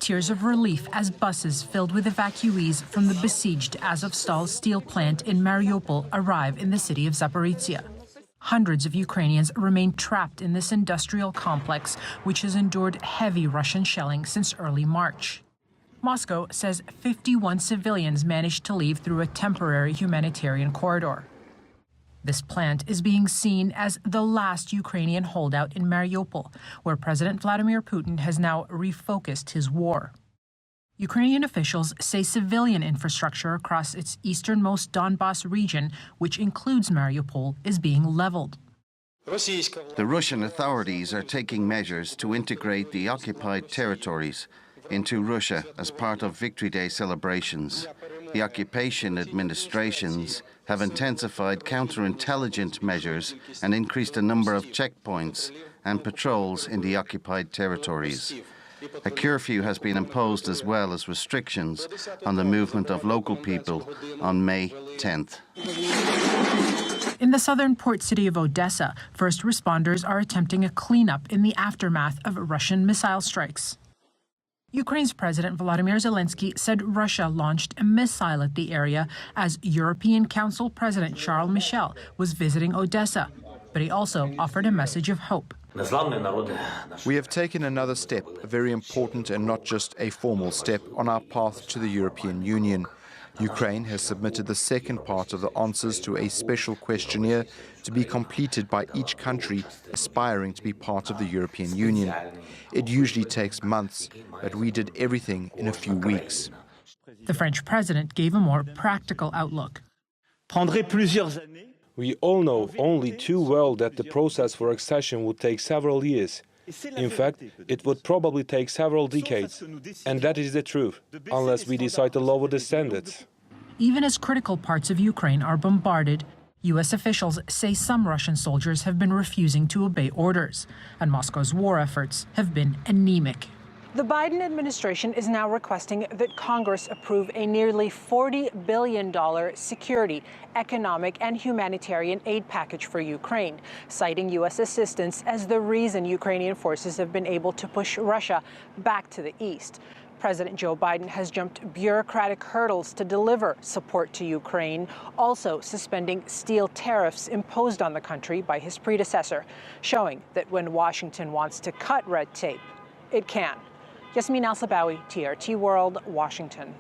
tears of relief as buses filled with evacuees from the besieged Azovstal steel plant in Mariupol arrive in the city of Zaporizhia. Hundreds of Ukrainians remain trapped in this industrial complex, which has endured heavy Russian shelling since early March. Moscow says 51 civilians managed to leave through a temporary humanitarian corridor. This plant is being seen as the last Ukrainian holdout in Mariupol, where President Vladimir Putin has now refocused his war. Ukrainian officials say civilian infrastructure across its easternmost Donbas region, which includes Mariupol, is being leveled. The Russian authorities are taking measures to integrate the occupied territories into Russia as part of Victory Day celebrations. The occupation administrations have intensified counterintelligence measures and increased the number of checkpoints and patrols in the occupied territories. A curfew has been imposed as well as restrictions on the movement of local people on May 10th. In the southern port city of Odesa, first responders are attempting a cleanup in the aftermath of Russian missile strikes. Ukraine's President Volodymyr Zelensky said Russia launched a missile at the area as European Council President Charles Michel was visiting Odesa, but he also offered a message of hope. We have taken another step, a very important and not just a formal step, on our path to the European Union. Ukraine has submitted the second part of the answers to a special questionnaire to be completed by each country aspiring to be part of the European Union. It usually takes months, but we did everything in a few weeks. The French president gave a more practical outlook. We all know only too well that the process for accession would take several years. In fact, it would probably take several decades. And that is the truth, unless we decide to lower the standards. Even as critical parts of Ukraine are bombarded, U.S. officials say some Russian soldiers have been refusing to obey orders, and Moscow's war efforts have been anemic. The Biden administration is now requesting that Congress approve a nearly $40 billion security, economic, and humanitarian aid package for Ukraine, citing U.S. assistance as the reason Ukrainian forces have been able to push Russia back to the east. President Joe Biden has jumped bureaucratic hurdles to deliver support to Ukraine, also suspending steel tariffs imposed on the country by his predecessor, showing that when Washington wants to cut red tape, it can. Yasmine El-Sabawi, TRT World, Washington.